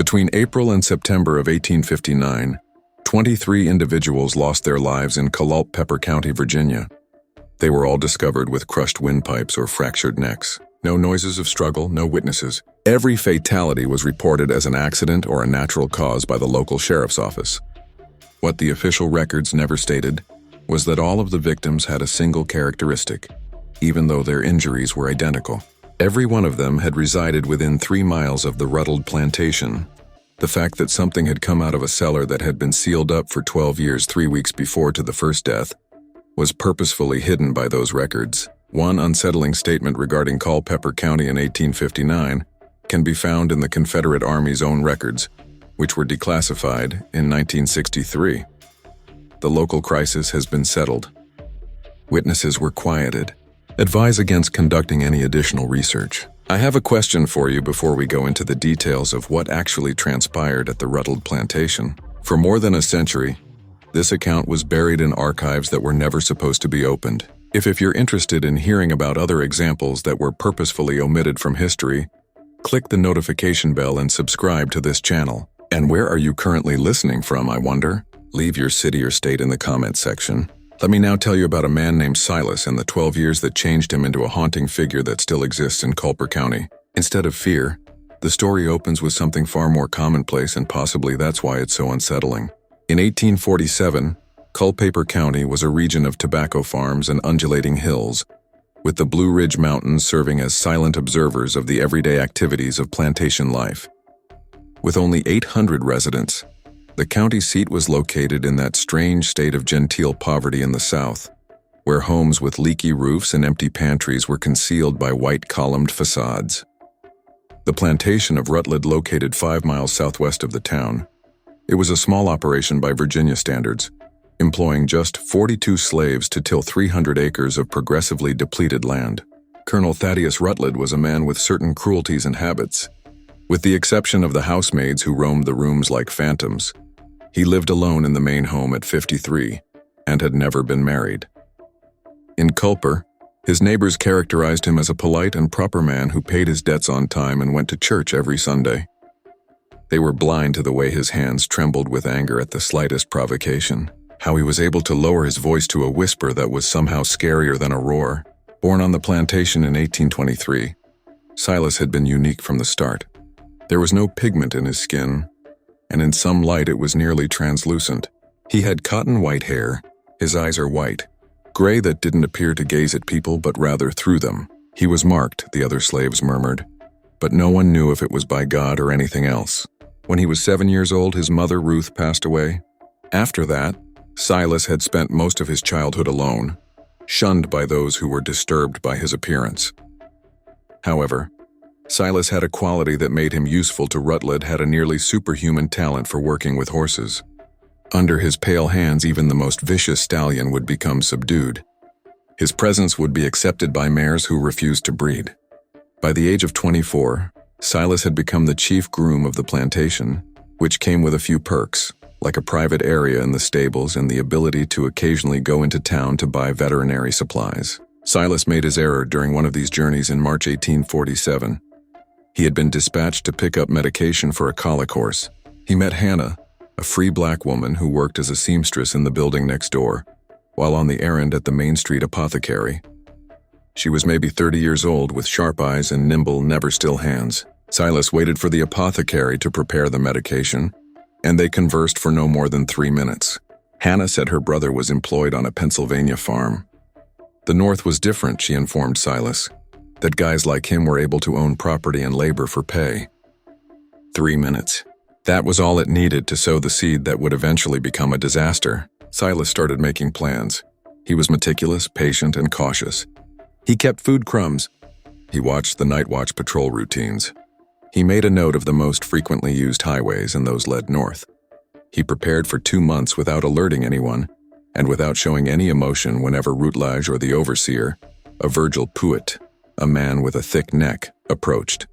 Between April and September of 1859, 23 individuals lost their lives in Culpeper County, Virginia. They were all discovered with crushed windpipes or fractured necks. No noises of struggle, no witnesses. Every fatality was reported as an accident or a natural cause by the local sheriff's office. What the official records never stated was that all of the victims had a single characteristic, even though their injuries were identical. Every one of them had resided within 3 miles of the Untold Plantation. The fact that something had come out of a cellar that had been sealed up for 12 years 3 weeks before to the first death was purposefully hidden by those records. One unsettling statement regarding Culpeper County in 1859 can be found in the Confederate Army's own records, which were declassified in 1963. The local crisis has been settled. Witnesses were quieted. Advise against conducting any additional research. I have a question for you before we go into the details of what actually transpired at the Untold Plantation. For more than a century, this account was buried in archives that were never supposed to be opened. If you're interested in hearing about other examples that were purposefully omitted from history, click the notification bell and subscribe to this channel. And where are you currently listening from, I wonder? Leave your city or state in the comments section. Let me now tell you about a man named Silas and the 12 years that changed him into a haunting figure that still exists in Culpeper County. Instead of fear, the story opens with something far more commonplace, and possibly that's why it's so unsettling. In 1847, Culpeper County was a region of tobacco farms and undulating hills, with the Blue Ridge Mountains serving as silent observers of the everyday activities of plantation life. With only 800 residents, the county seat was located in that strange state of genteel poverty in the south, where homes with leaky roofs and empty pantries were concealed by white columned facades. The plantation of Rutland, located 5 miles southwest of the town, it was a small operation by Virginia standards, employing just 42 slaves to till 300 acres of progressively depleted land. Colonel Thaddeus Rutland was a man with certain cruelties and habits. With the exception of the housemaids who roamed the rooms like phantoms, he lived alone in the main home at 53 and had never been married. In Culpeper, his neighbors characterized him as a polite and proper man who paid his debts on time and went to church every Sunday. They were blind to the way his hands trembled with anger at the slightest provocation, how he was able to lower his voice to a whisper that was somehow scarier than a roar. Born on the plantation in 1823, Silas had been unique from the start. There was no pigment in his skin, and in some light it was nearly translucent. He had cotton white hair, his eyes are white, gray that didn't appear to gaze at people but rather through them. He was marked, the other slaves murmured, but no one knew if it was by God or anything else. When he was 7 years old, his mother Ruth passed away. After that, Silas had spent most of his childhood alone, shunned by those who were disturbed by his appearance. However, Silas had a quality that made him useful to Rutland, had a nearly superhuman talent for working with horses. Under his pale hands, even the most vicious stallion would become subdued. His presence would be accepted by mares who refused to breed. By the age of 24, Silas had become the chief groom of the plantation, which came with a few perks, like a private area in the stables and the ability to occasionally go into town to buy veterinary supplies. Silas made his error during one of these journeys in March 1847. He had been dispatched to pick up medication for a colic horse. He met Hannah, a free black woman who worked as a seamstress in the building next door, while on the errand at the Main Street apothecary. She was maybe 30 years old, with sharp eyes and nimble, never-still hands. Silas waited for the apothecary to prepare the medication, and they conversed for no more than 3 minutes. Hannah said her brother was employed on a Pennsylvania farm. The North was different, she informed Silas, that guys like him were able to own property and labor for pay. 3 minutes. That was all it needed to sow the seed that would eventually become a disaster. Silas started making plans. He was meticulous, patient, and cautious. He kept food crumbs. He watched the night watch patrol routines. He made a note of the most frequently used highways, and those led north. He prepared for 2 months without alerting anyone, and without showing any emotion whenever Rutledge or the overseer, a Virgil Puett, a man with a thick neck, approached.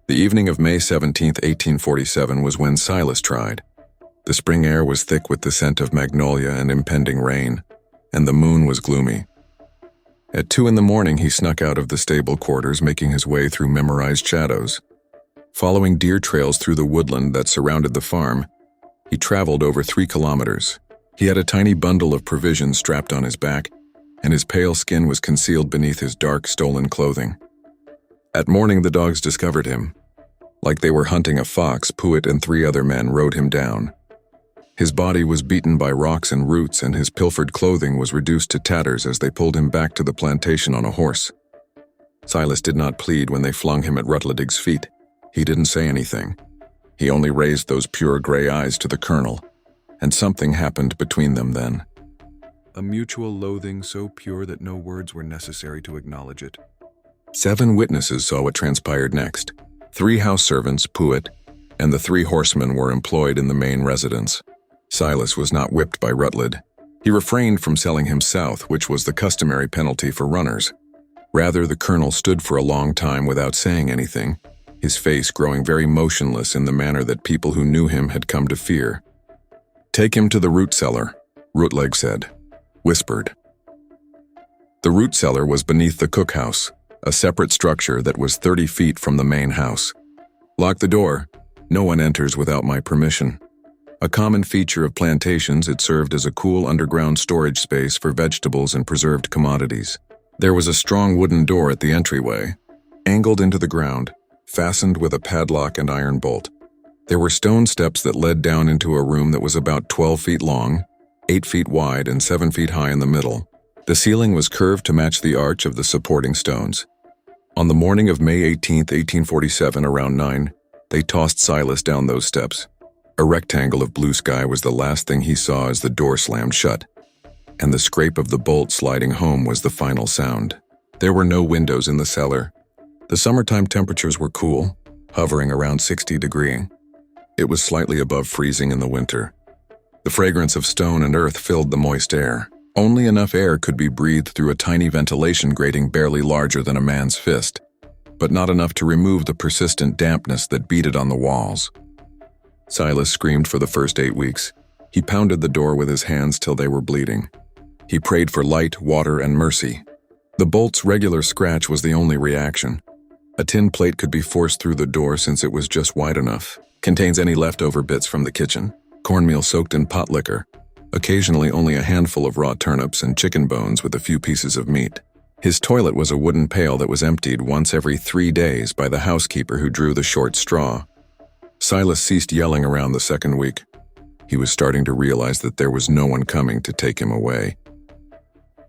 The evening of May 17, 1847 was when Silas tried. The spring air was thick with the scent of magnolia and impending rain, and the moon was gloomy. At 2 in the morning he snuck out of the stable quarters, making his way through memorized shadows. Following deer trails through the woodland that surrounded the farm, he traveled over 3 kilometers. He had a tiny bundle of provisions strapped on his back, and his pale skin was concealed beneath his dark, stolen clothing. At morning, the dogs discovered him. Like they were hunting a fox, Puet and 3 other men rode him down. His body was beaten by rocks and roots, and his pilfered clothing was reduced to tatters as they pulled him back to the plantation on a horse. Silas did not plead when they flung him at Rutledge's feet. He didn't say anything. He only raised those pure gray eyes to the colonel, and something happened between them then. A mutual loathing so pure that no words were necessary to acknowledge it. 7 witnesses saw what transpired next. 3 house servants, Puet, and the 3 horsemen were employed in the main residence. Silas was not whipped by Rutledge. He refrained from selling him south, which was the customary penalty for runners. Rather, the colonel stood for a long time without saying anything, his face growing very motionless in the manner that people who knew him had come to fear. "Take him to the root cellar," Rutledge said, whispered. The root cellar was beneath the cookhouse, a separate structure that was 30 feet from the main house. "Lock the door. No one enters without my permission." A common feature of plantations, it served as a cool underground storage space for vegetables and preserved commodities. There was a strong wooden door at the entryway, angled into the ground, fastened with a padlock and iron bolt. There were stone steps that led down into a room that was about 12 feet long, 8 feet wide, and 7 feet high in the middle. The ceiling was curved to match the arch of the supporting stones. On the morning of May 18, 1847, around 9, they tossed Silas down those steps. A rectangle of blue sky was the last thing he saw as the door slammed shut, and the scrape of the bolt sliding home was the final sound. There were no windows in the cellar. The summertime temperatures were cool, hovering around 60 degrees. It was slightly above freezing in the winter. The fragrance of stone and earth filled the moist air. Only enough air could be breathed through a tiny ventilation grating barely larger than a man's fist, but not enough to remove the persistent dampness that beaded on the walls. Silas screamed for the first 8 weeks. He pounded the door with his hands till they were bleeding. He prayed for light, water, and mercy. The bolt's regular scratch was the only reaction. A tin plate could be forced through the door since it was just wide enough. Contains any leftover bits from the kitchen. Cornmeal soaked in pot liquor. Occasionally only a handful of raw turnips and chicken bones with a few pieces of meat. His toilet was a wooden pail that was emptied once every 3 days by the housekeeper who drew the short straw. Silas ceased yelling around the second week. He was starting to realize that there was no one coming to take him away.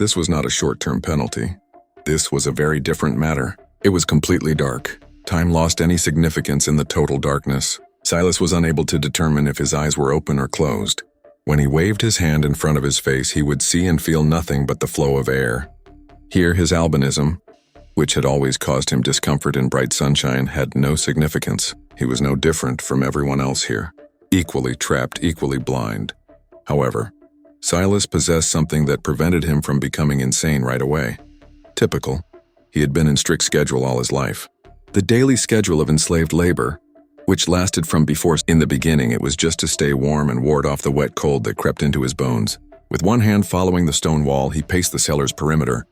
This was not a short-term penalty. This was a very different matter. It was completely dark. Time lost any significance in the total darkness. Silas was unable to determine if his eyes were open or closed. When he waved his hand in front of his face, he would see and feel nothing but the flow of air. Here, his albinism, which had always caused him discomfort in bright sunshine, had no significance. He was no different from everyone else here. Equally trapped, equally blind. However, Silas possessed something that prevented him from becoming insane right away. Typical. He had been in strict schedule all his life. The daily schedule of enslaved labor, which lasted from before. In the beginning, it was just to stay warm and ward off the wet cold that crept into his bones. With one hand following the stone wall, he paced the cellar's perimeter,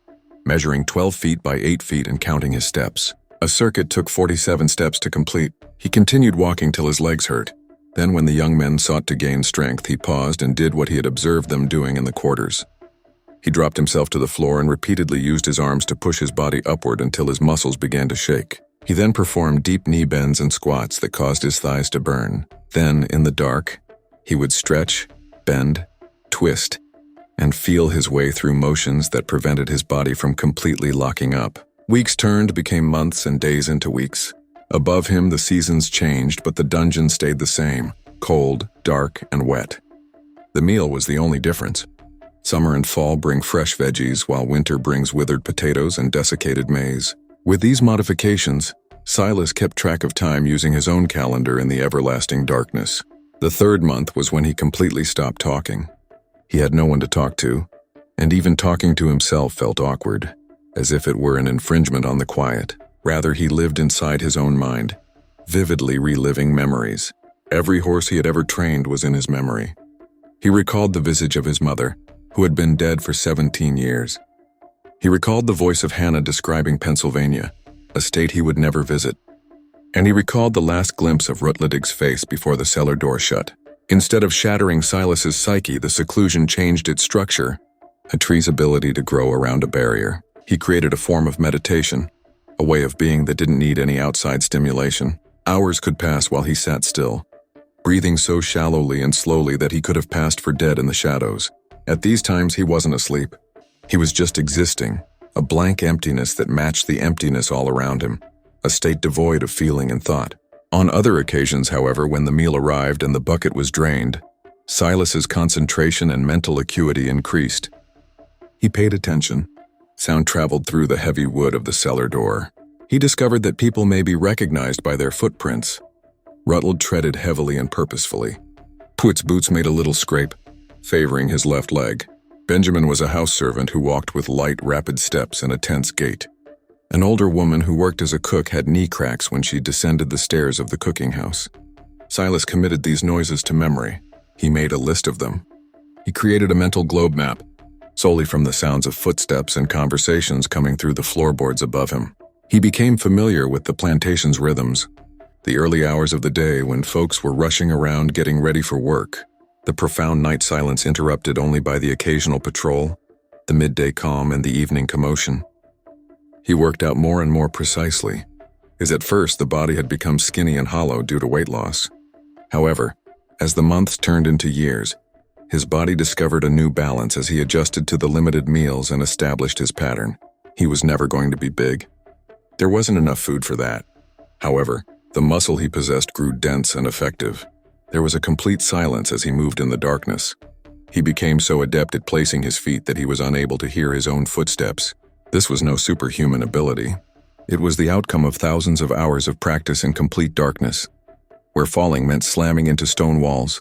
measuring 12 feet by 8 feet and counting his steps. A circuit took 47 steps to complete. He continued walking till his legs hurt. Then, when the young men sought to gain strength, he paused and did what he had observed them doing in the quarters. He dropped himself to the floor and repeatedly used his arms to push his body upward until his muscles began to shake. He then performed deep knee bends and squats that caused his thighs to burn. Then, in the dark, he would stretch, bend, twist, and feel his way through motions that prevented his body from completely locking up. Weeks turned, became months, and days into weeks. Above him, the seasons changed, but the dungeon stayed the same, cold, dark, and wet. The meal was the only difference. Summer and fall bring fresh veggies, while winter brings withered potatoes and desiccated maize. With these modifications, Silas kept track of time using his own calendar in the everlasting darkness. The 3rd month was when he completely stopped talking. He had no one to talk to, and even talking to himself felt awkward, as if it were an infringement on the quiet. Rather, he lived inside his own mind, vividly reliving memories. Every horse he had ever trained was in his memory. He recalled the visage of his mother, who had been dead for 17 years. He recalled the voice of Hannah describing Pennsylvania, a state he would never visit. And he recalled the last glimpse of Rutledge's face before the cellar door shut. Instead of shattering Silas's psyche, the seclusion changed its structure, a tree's ability to grow around a barrier. He created a form of meditation, a way of being that didn't need any outside stimulation. Hours could pass while he sat still, breathing so shallowly and slowly that he could have passed for dead in the shadows. At these times, he wasn't asleep. He was just existing, a blank emptiness that matched the emptiness all around him, a state devoid of feeling and thought. On other occasions, however, when the meal arrived and the bucket was drained, Silas's concentration and mental acuity increased. He paid attention. Sound traveled through the heavy wood of the cellar door. He discovered that people may be recognized by their footprints. Rutledge treaded heavily and purposefully. Pwit's boots made a little scrape, favoring his left leg. Benjamin was a house servant who walked with light, rapid steps and a tense gait. An older woman who worked as a cook had knee cracks when she descended the stairs of the cooking house. Silas committed these noises to memory. He made a list of them. He created a mental globe map, solely from the sounds of footsteps and conversations coming through the floorboards above him. He became familiar with the plantation's rhythms, the early hours of the day when folks were rushing around getting ready for work, the profound night silence interrupted only by the occasional patrol, the midday calm and the evening commotion. He worked out more and more precisely, as at first the body had become skinny and hollow due to weight loss. However, as the months turned into years, his body discovered a new balance as he adjusted to the limited meals and established his pattern. He was never going to be big. There wasn't enough food for that. However, the muscle he possessed grew dense and effective. There was a complete silence as he moved in the darkness. He became so adept at placing his feet that he was unable to hear his own footsteps. This was no superhuman ability. It was the outcome of thousands of hours of practice in complete darkness, where falling meant slamming into stone walls,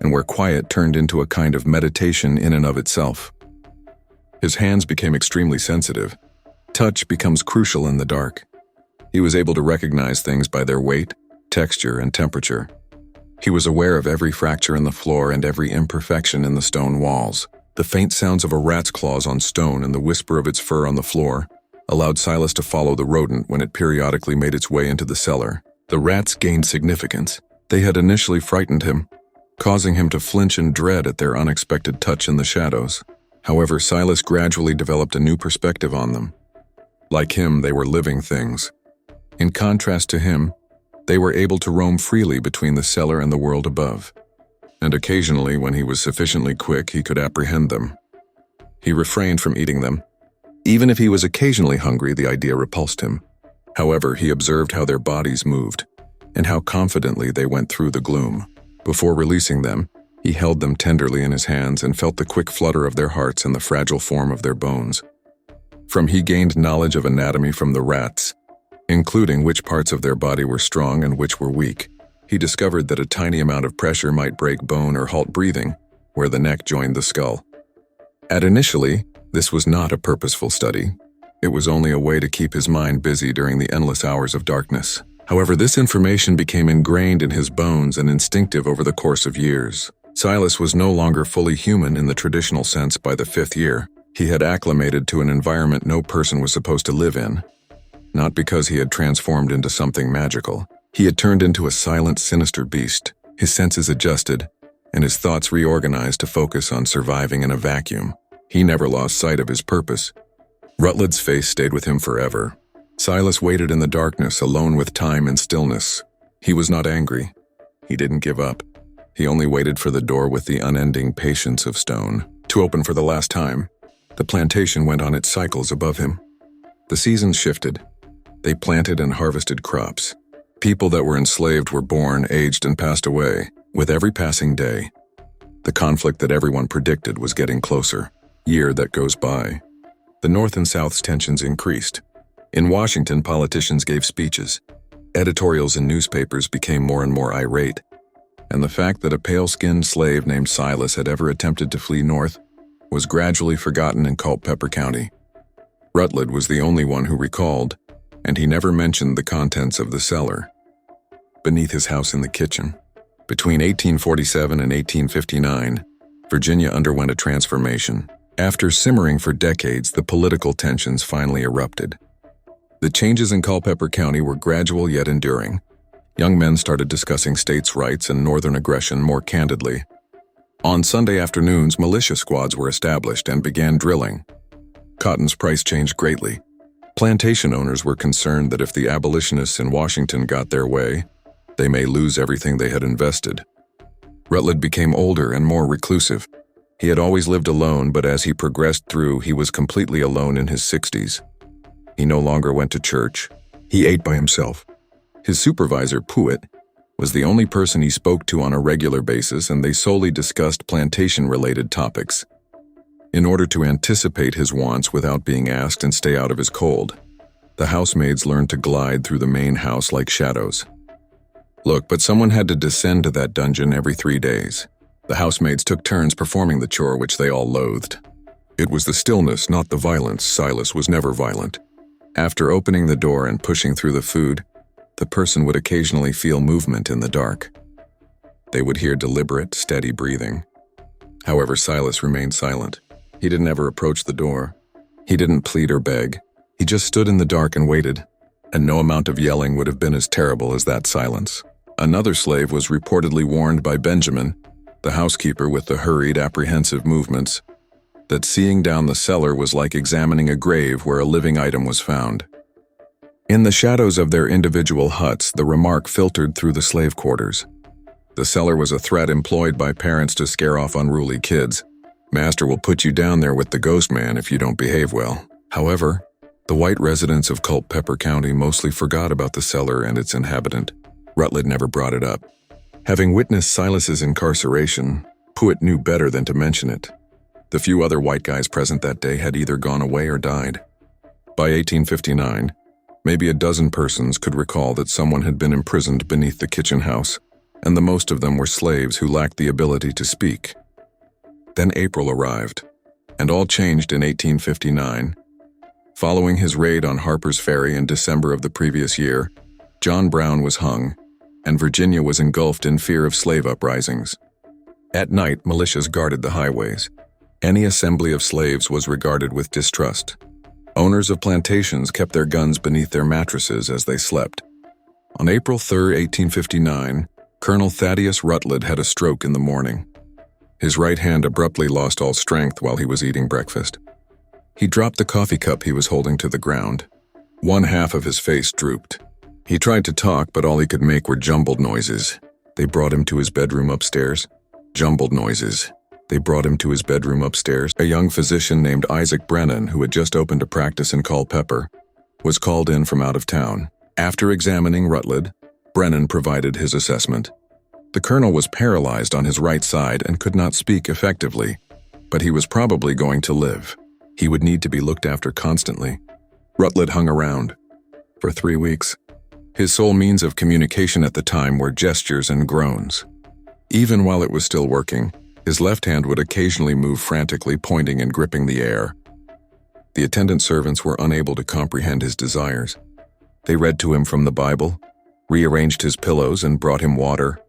and where quiet turned into a kind of meditation in and of itself. His hands became extremely sensitive. Touch becomes crucial in the dark. He was able to recognize things by their weight, texture, and temperature. He was aware of every fracture in the floor and every imperfection in the stone walls. The faint sounds of a rat's claws on stone and the whisper of its fur on the floor allowed Silas to follow the rodent when it periodically made its way into the cellar. The rats gained significance. They had initially frightened him, causing him to flinch in dread at their unexpected touch in the shadows. However, Silas gradually developed a new perspective on them. Like him, they were living things. In contrast to him, they were able to roam freely between the cellar and the world above. And occasionally, when he was sufficiently quick, he could apprehend them. He refrained from eating them. Even if he was occasionally hungry, the idea repulsed him. However, he observed how their bodies moved, and how confidently they went through the gloom. Before releasing them, he held them tenderly in his hands and felt the quick flutter of their hearts and the fragile form of their bones. He gained knowledge of anatomy from the rats, including which parts of their body were strong and which were weak. He discovered that a tiny amount of pressure might break bone or halt breathing, where the neck joined the skull. Initially, this was not a purposeful study. It was only a way to keep his mind busy during the endless hours of darkness. However, this information became ingrained in his bones and instinctive over the course of years. Silas was no longer fully human in the traditional sense by the 5th year. He had acclimated to an environment no person was supposed to live in. Not because he had transformed into something magical. He had turned into a silent, sinister beast. His senses adjusted, and his thoughts reorganized to focus on surviving in a vacuum. He never lost sight of his purpose. Rutledge's face stayed with him forever. Silas waited in the darkness, alone with time and stillness. He was not angry. He didn't give up. He only waited for the door with the unending patience of stone to open for the last time. The plantation went on its cycles above him. The seasons shifted. They planted and harvested crops. People that were enslaved were born, aged, and passed away. With every passing day, the conflict that everyone predicted was getting closer. Year that goes by, the North and South's tensions increased. In Washington, politicians gave speeches. Editorials in newspapers became more and more irate. And the fact that a pale-skinned slave named Silas had ever attempted to flee north was gradually forgotten in Culpeper County. Rutledge was the only one who recalled, and he never mentioned the contents of the cellar beneath his house in the kitchen. Between 1847 and 1859, Virginia underwent a transformation. After simmering for decades, the political tensions finally erupted. The changes in Culpeper County were gradual yet enduring. Young men started discussing states' rights and northern aggression more candidly. On Sunday afternoons, militia squads were established and began drilling. Cotton's price changed greatly. Plantation owners were concerned that if the abolitionists in Washington got their way, they may lose everything they had invested. Rutledge became older and more reclusive. He had always lived alone, but as he progressed through, he was completely alone in his 60s. He no longer went to church. He ate by himself. His supervisor, Puett, was the only person he spoke to on a regular basis, and they solely discussed plantation-related topics. In order to anticipate his wants without being asked and stay out of his cold, the housemaids learned to glide through the main house like shadows. Look, but someone had to descend to that dungeon every 3 days. The housemaids took turns performing the chore, which they all loathed. It was the stillness, not the violence. Silas was never violent. After opening the door and pushing through the food, the person would occasionally feel movement in the dark. They would hear deliberate, steady breathing. However, Silas remained silent. He didn't ever approach the door. He didn't plead or beg. He just stood in the dark and waited, and no amount of yelling would have been as terrible as that silence. Another slave was reportedly warned by Benjamin, the housekeeper with the hurried, apprehensive movements, that seeing down the cellar was like examining a grave where a living item was found. In the shadows of their individual huts, the remark filtered through the slave quarters. The cellar was a threat employed by parents to scare off unruly kids. Master will put you down there with the ghost man if you don't behave well. However, the white residents of Culpeper County mostly forgot about the cellar and its inhabitant. Rutledge never brought it up. Having witnessed Silas's incarceration, Puett knew better than to mention it. The few other white guys present that day had either gone away or died. By 1859, maybe a dozen persons could recall that someone had been imprisoned beneath the kitchen house, and the most of them were slaves who lacked the ability to speak. Then April arrived, and all changed in 1859. Following his raid on Harper's Ferry in December of the previous year, John Brown was hung, and Virginia was engulfed in fear of slave uprisings. At night, militias guarded the highways. Any assembly of slaves was regarded with distrust. Owners of plantations kept their guns beneath their mattresses as they slept. On April 3, 1859, Colonel Thaddeus Rutledge had a stroke in the morning. His right hand abruptly lost all strength while he was eating breakfast. He dropped the coffee cup he was holding to the ground. One half of his face drooped. He tried to talk, but all he could make were jumbled noises. They brought him to his bedroom upstairs. Jumbled noises. They brought him to his bedroom upstairs. A young physician named Isaac Brennan, who had just opened a practice in Culpeper, was called in from out of town. After examining Rutledge, Brennan provided his assessment. The colonel was paralyzed on his right side and could not speak effectively, but he was probably going to live. He would need to be looked after constantly. Rutledge hung around. For 3 weeks, his sole means of communication at the time were gestures and groans. Even while it was still working, his left hand would occasionally move frantically, pointing and gripping the air. The attendant servants were unable to comprehend his desires. They read to him from the Bible, rearranged his pillows, and brought him water.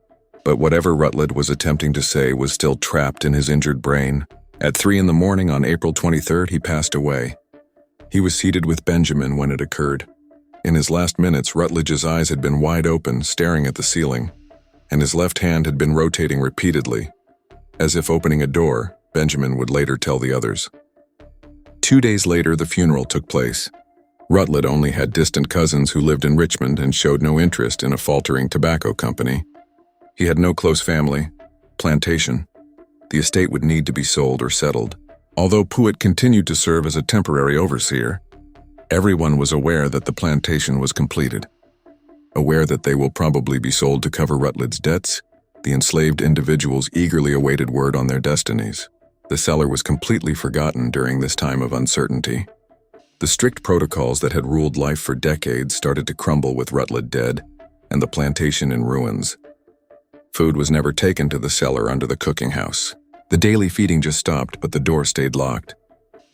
But whatever Rutledge was attempting to say was still trapped in his injured brain. At 3 in the morning on April 23rd, he passed away. He was seated with Benjamin when it occurred. In his last minutes, Rutledge's eyes had been wide open, staring at the ceiling, and his left hand had been rotating repeatedly. As if opening a door, Benjamin would later tell the others. 2 days later, the funeral took place. Rutledge only had distant cousins who lived in Richmond and showed no interest in a faltering tobacco company. He had no close family. Plantation. The estate would need to be sold or settled. Although Puett continued to serve as a temporary overseer, everyone was aware that the plantation was completed. Aware that they will probably be sold to cover Rutledge's debts, the enslaved individuals eagerly awaited word on their destinies. The cellar was completely forgotten during this time of uncertainty. The strict protocols that had ruled life for decades started to crumble with Rutledge dead and the plantation in ruins. Food was never taken to the cellar under the cooking house. The daily feeding just stopped, but the door stayed locked.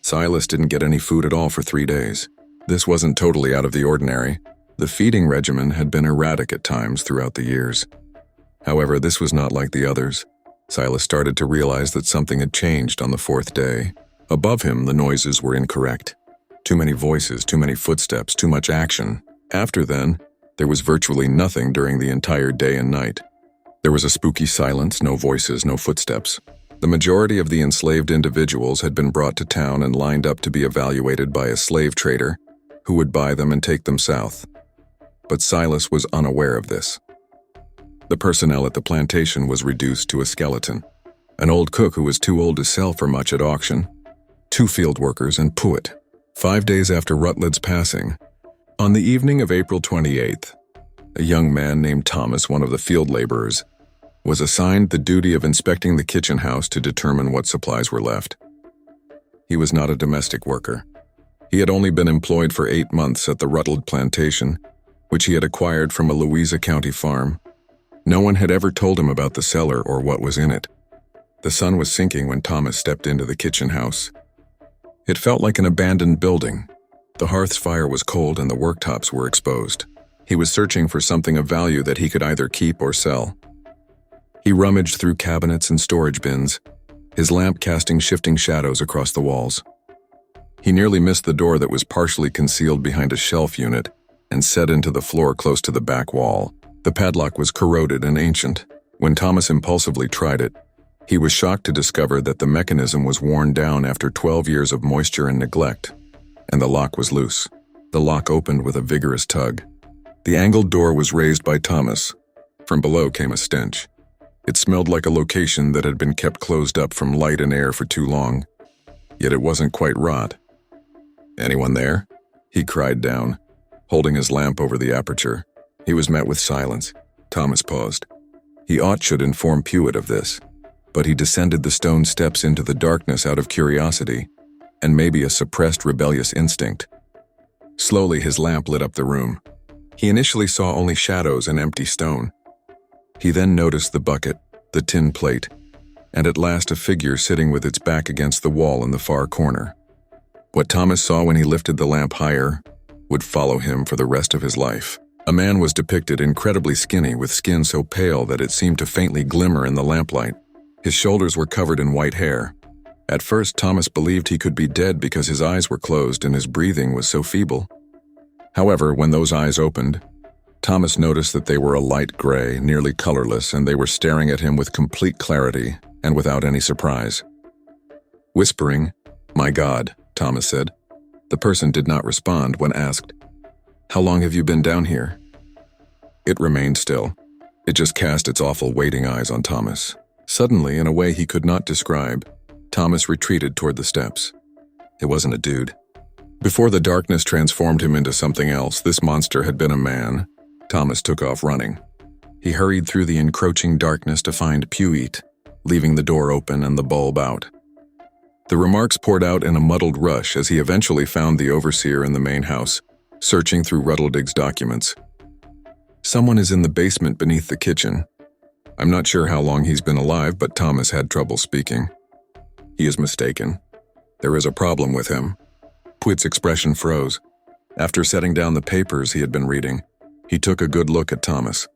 Silas didn't get any food at all for 3 days. This wasn't totally out of the ordinary. The feeding regimen had been erratic at times throughout the years. However, this was not like the others. Silas started to realize that something had changed on the 4th day. Above him, the noises were incorrect. Too many voices, too many footsteps, too much action. After then, There was virtually nothing during the entire day and night. There was a spooky silence, no voices, no footsteps. The majority of the enslaved individuals had been brought to town and lined up to be evaluated by a slave trader who would buy them and take them south. But Silas was unaware of this. The personnel at the plantation was reduced to a skeleton. An old cook who was too old to sell for much at auction, 2 field workers, and Puet. 5 days after Rutledge's passing, on the evening of April 28th, a young man named Thomas, one of the field laborers, was assigned the duty of inspecting the kitchen house to determine what supplies were left. He was not a domestic worker. He had only been employed for 8 months at the Rutledge plantation, which he had acquired from a Louisa County farm. No one had ever told him about the cellar or what was in it. The sun was sinking when Thomas stepped into the kitchen house. It felt like an abandoned building. The hearth's fire was cold and the worktops were exposed. He was searching for something of value that he could either keep or sell. He rummaged through cabinets and storage bins, his lamp casting shifting shadows across the walls. He nearly missed the door that was partially concealed behind a shelf unit and set into the floor close to the back wall. The padlock was corroded and ancient. When Thomas impulsively tried it, he was shocked to discover that the mechanism was worn down after 12 years of moisture and neglect, and the lock was loose. The lock opened with a vigorous tug. The angled door was raised by Thomas. From below came a stench. It smelled like a location that had been kept closed up from light and air for too long, yet it wasn't quite rot. "Anyone there?" he cried down, holding his lamp over the aperture. He was met with silence. Thomas paused. He should inform Puet of this, but he descended the stone steps into the darkness out of curiosity and maybe a suppressed rebellious instinct. Slowly his lamp lit up the room. He initially saw only shadows and empty stone. He then noticed the bucket, the tin plate, and at last a figure sitting with its back against the wall in the far corner. What Thomas saw when he lifted the lamp higher would follow him for the rest of his life. A man was depicted incredibly skinny, with skin so pale that it seemed to faintly glimmer in the lamplight. His shoulders were covered in white hair. At first, Thomas believed he could be dead because his eyes were closed and his breathing was so feeble. However, when those eyes opened, Thomas noticed that they were a light gray, nearly colorless, and they were staring at him with complete clarity and without any surprise. Whispering, "My God," Thomas said. The person did not respond when asked, "How long have you been down here?" It remained still. It just cast its awful waiting eyes on Thomas. Suddenly, in a way he could not describe, Thomas retreated toward the steps. It wasn't a dude. Before the darkness transformed him into something else, this monster had been a man. Thomas took off running. He hurried through the encroaching darkness to find Puet, leaving the door open and the bulb out. The remarks poured out in a muddled rush as he eventually found the overseer in the main house, searching through Rutledge's documents. "Someone is in the basement beneath the kitchen. I'm not sure how long he's been alive, but Thomas had trouble speaking. He is mistaken. There is a problem with him." Puet's expression froze. After setting down the papers he had been reading, he took a good look at Thomas.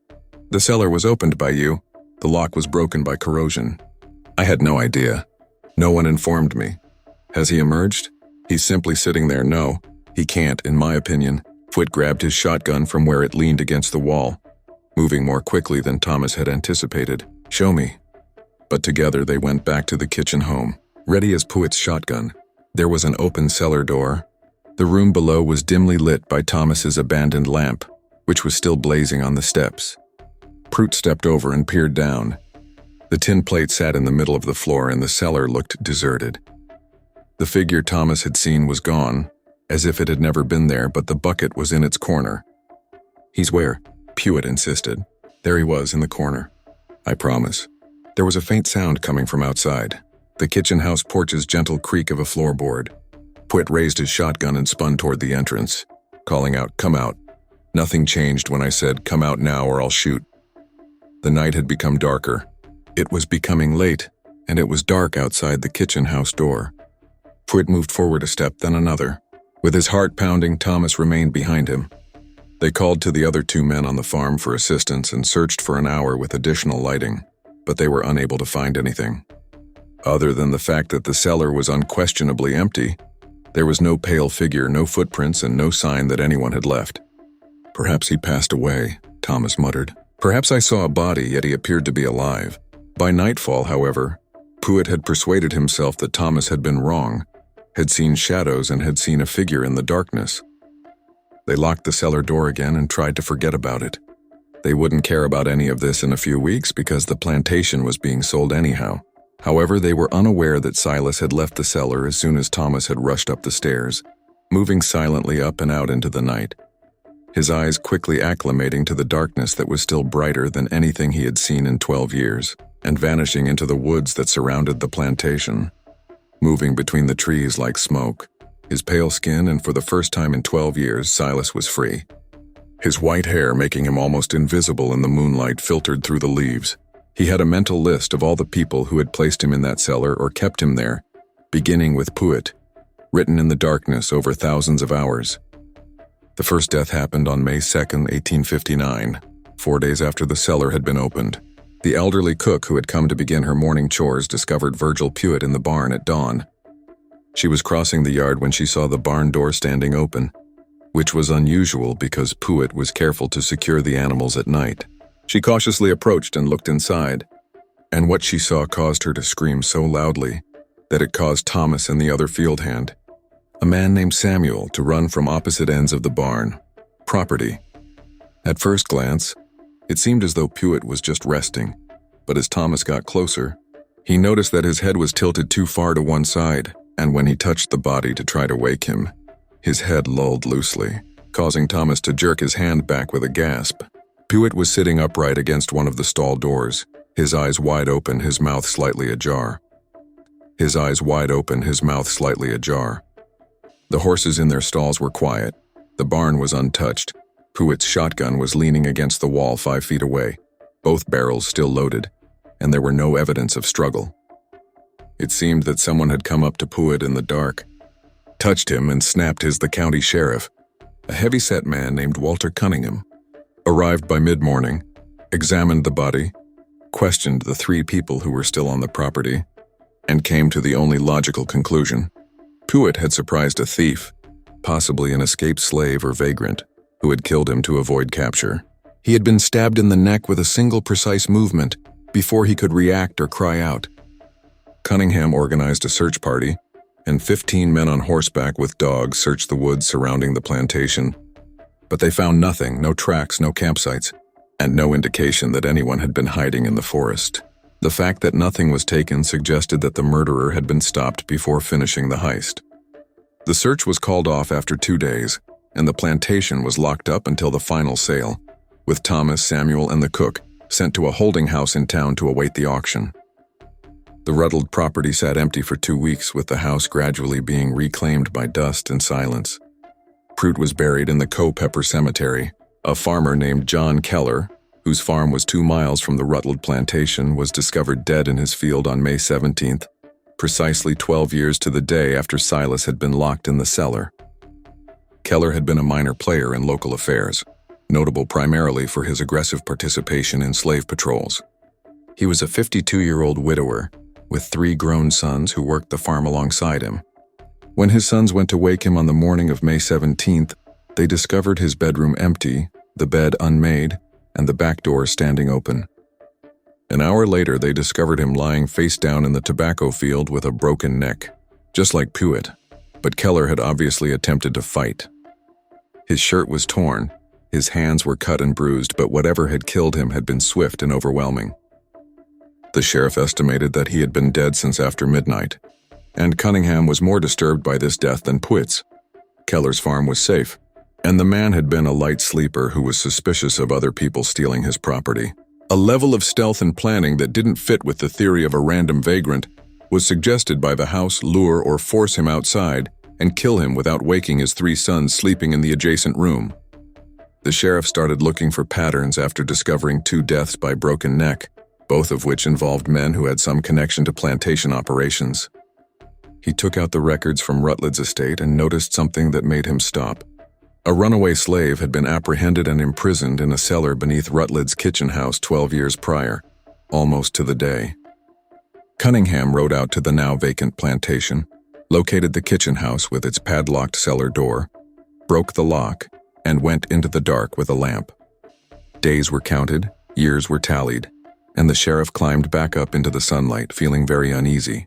"The cellar was opened by you. The lock was broken by corrosion." "I had no idea. No one informed me." "Has he emerged?" "He's simply sitting there." "No, he can't, in my opinion." Puet grabbed his shotgun from where it leaned against the wall, moving more quickly than Thomas had anticipated. "Show me." But together they went back to the kitchen home. Ready as Puet's shotgun, there was an open cellar door. The room below was dimly lit by Thomas's abandoned lamp, which was still blazing on the steps. Puet stepped over and peered down. The tin plate sat in the middle of the floor and the cellar looked deserted. The figure Thomas had seen was gone, as if it had never been there, but the bucket was in its corner. "He's where?" Puet insisted. "There he was, in the corner. I promise." There was a faint sound coming from outside, the kitchen house porch's gentle creak of a floorboard. Puet raised his shotgun and spun toward the entrance, calling out, "Come out." Nothing changed when I said, "Come out now or I'll shoot." The night had become darker. It was becoming late, and it was dark outside the kitchen house door. Puet moved forward a step, then another. With his heart pounding, Thomas remained behind him. They called to the other 2 men on the farm for assistance and searched for an hour with additional lighting, but they were unable to find anything. Other than the fact that the cellar was unquestionably empty, there was no pale figure, no footprints, and no sign that anyone had left. "Perhaps he passed away," Thomas muttered. "Perhaps I saw a body, yet he appeared to be alive." By nightfall, however, Pruitt had persuaded himself that Thomas had been wrong, had seen shadows and had seen a figure in the darkness. They locked the cellar door again and tried to forget about it. They wouldn't care about any of this in a few weeks because the plantation was being sold anyhow. However, they were unaware that Silas had left the cellar as soon as Thomas had rushed up the stairs, moving silently up and out into the night, his eyes quickly acclimating to the darkness that was still brighter than anything he had seen in 12 years, and vanishing into the woods that surrounded the plantation, moving between the trees like smoke. His pale skin, and for the first time in 12 years, Silas was free. His white hair making him almost invisible in the moonlight filtered through the leaves. He had a mental list of all the people who had placed him in that cellar or kept him there, beginning with Pruitt, written in the darkness over thousands of hours. The first death happened on May 2, 1859, 4 days after the cellar had been opened. The elderly cook who had come to begin her morning chores discovered Virgil Pruitt in the barn at dawn. She was crossing the yard when she saw the barn door standing open, which was unusual because Pruitt was careful to secure the animals at night. She cautiously approached and looked inside, and what she saw caused her to scream so loudly that it caused Thomas and the other field hand, a man named Samuel, to run from opposite ends of the barn property. At first glance, it seemed as though Pruitt was just resting, but as Thomas got closer, he noticed that his head was tilted too far to one side, and when he touched the body to try to wake him, his head lulled loosely, causing Thomas to jerk his hand back with a gasp. Pruitt was sitting upright against one of the stall doors, his eyes wide open, his mouth slightly ajar. The horses in their stalls were quiet. The barn was untouched. Pruitt's shotgun was leaning against the wall 5 feet away, both barrels still loaded, and there were no evidence of struggle. It seemed that someone had come up to Pruitt in the dark, touched him and snapped the county sheriff, a heavy-set man named Walter Cunningham, arrived by mid-morning, examined the body, questioned the 3 people who were still on the property, and came to the only logical conclusion. Pruitt had surprised a thief, possibly an escaped slave or vagrant, who had killed him to avoid capture. He had been stabbed in the neck with a single precise movement before he could react or cry out. Cunningham organized a search party, and 15 men on horseback with dogs searched the woods surrounding the plantation. But they found nothing, no tracks, no campsites, and no indication that anyone had been hiding in the forest. The fact that nothing was taken suggested that the murderer had been stopped before finishing the heist. The search was called off after 2 days, and the plantation was locked up until the final sale, with Thomas, Samuel, and the cook sent to a holding house in town to await the auction. The Ruddled property sat empty for 2 weeks, with the house gradually being reclaimed by dust and silence. Pruitt was buried in the Culpeper Cemetery. A farmer named John Keller, whose farm was 2 miles from the Ruddled plantation, was discovered dead in his field on May 17th, precisely 12 years to the day after Silas had been locked in the cellar. Keller had been a minor player in local affairs, notable primarily for his aggressive participation in slave patrols. He was a 52-year-old widower with 3 grown sons who worked the farm alongside him. When his sons went to wake him on the morning of May 17th, they discovered his bedroom empty, the bed unmade, and the back door standing open. An hour later, they discovered him lying face down in the tobacco field with a broken neck, just like Pruitt, but Keller had obviously attempted to fight. His shirt was torn, his hands were cut and bruised, but whatever had killed him had been swift and overwhelming. The sheriff estimated that he had been dead since after midnight, and Cunningham was more disturbed by this death than Pruitt's. Keller's farm was safe, and the man had been a light sleeper who was suspicious of other people stealing his property. A level of stealth and planning that didn't fit with the theory of a random vagrant was suggested by the house lure or force him outside and kill him without waking his 3 sons sleeping in the adjacent room. The sheriff started looking for patterns after discovering 2 deaths by broken neck, both of which involved men who had some connection to plantation operations. He took out the records from Rutledge's estate and noticed something that made him stop. A runaway slave had been apprehended and imprisoned in a cellar beneath Rutledge's kitchen house 12 years prior, almost to the day. Cunningham rode out to the now vacant plantation, located the kitchen house with its padlocked cellar door, broke the lock, and went into the dark with a lamp. Days were counted, years were tallied, and the sheriff climbed back up into the sunlight, feeling very uneasy.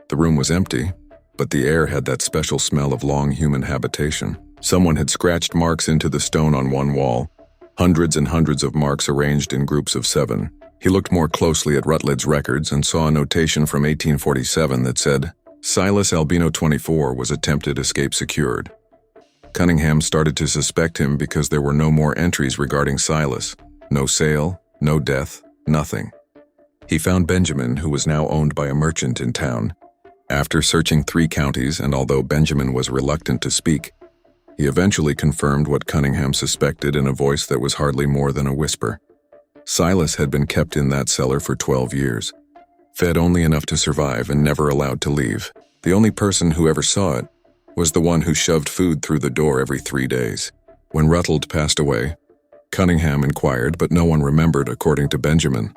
The room was empty, but the air had that special smell of long human habitation. Someone had scratched marks into the stone on one wall, hundreds and hundreds of marks arranged in groups of 7. He looked more closely at Rutledge's records and saw a notation from 1847 that said, Silas Albino 24 was attempted escape secured. Cunningham started to suspect him because there were no more entries regarding Silas. No sale, no death, nothing. He found Benjamin, who was now owned by a merchant in town. After searching 3 counties, and although Benjamin was reluctant to speak, he eventually confirmed what Cunningham suspected in a voice that was hardly more than a whisper. Silas had been kept in that cellar for 12 years, fed only enough to survive and never allowed to leave. The only person who ever saw it was the one who shoved food through the door every 3 days. When Rutledge passed away, Cunningham inquired, but no one remembered, according to Benjamin.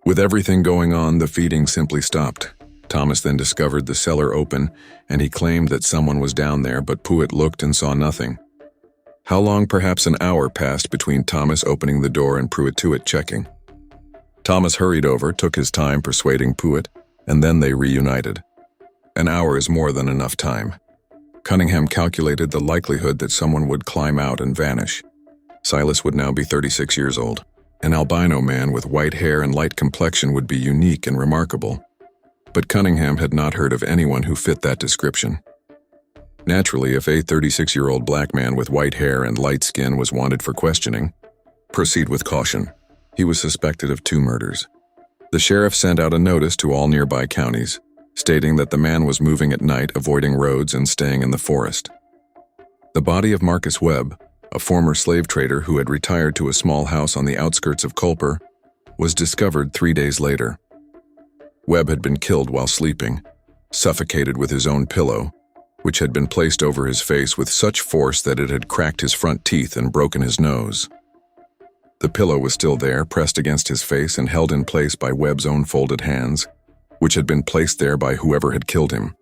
With everything going on, the feeding simply stopped. Thomas then discovered the cellar open, and he claimed that someone was down there, but Pruitt looked and saw nothing. How long? Perhaps an hour passed between Thomas opening the door and Pruitt checking. Thomas hurried over, took his time persuading Pruitt, and then they reunited. An hour is more than enough time. Cunningham calculated the likelihood that someone would climb out and vanish. Silas would now be 36 years old. An albino man with white hair and light complexion would be unique and remarkable. But Cunningham had not heard of anyone who fit that description. Naturally, if a 36-year-old black man with white hair and light skin was wanted for questioning, proceed with caution. He was suspected of 2 murders. The sheriff sent out a notice to all nearby counties, stating that the man was moving at night, avoiding roads and staying in the forest. The body of Marcus Webb, a former slave trader who had retired to a small house on the outskirts of Culper, was discovered 3 days later. Webb had been killed while sleeping, suffocated with his own pillow, which had been placed over his face with such force that it had cracked his front teeth and broken his nose. The pillow was still there, pressed against his face and held in place by Webb's own folded hands, which had been placed there by whoever had killed him.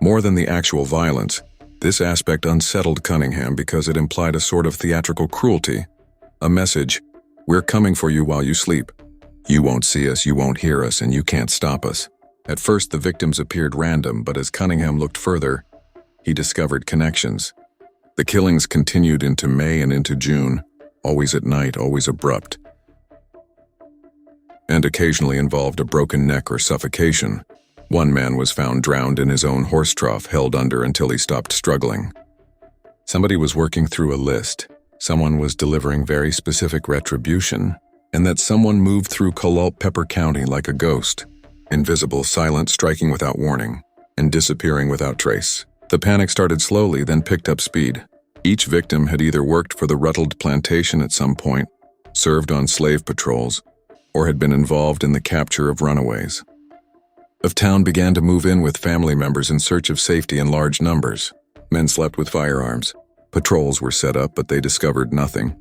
More than the actual violence, this aspect unsettled Cunningham because it implied a sort of theatrical cruelty, a message, "We're coming for you while you sleep. You won't see us, you won't hear us, and you can't stop us." At first, the victims appeared random, but as Cunningham looked further, he discovered connections. The killings continued into May and into June, always at night, always abrupt, and occasionally involved a broken neck or suffocation. One man was found drowned in his own horse trough, held under until he stopped struggling. Somebody was working through a list. Someone was delivering very specific retribution, and that someone moved through Culpeper County like a ghost, invisible, silent, striking without warning, and disappearing without trace. The panic started slowly, then picked up speed. Each victim had either worked for the Rutledge Plantation at some point, served on slave patrols, or had been involved in the capture of runaways. The town began to move in with family members in search of safety in large numbers. Men slept with firearms. Patrols were set up, but they discovered nothing.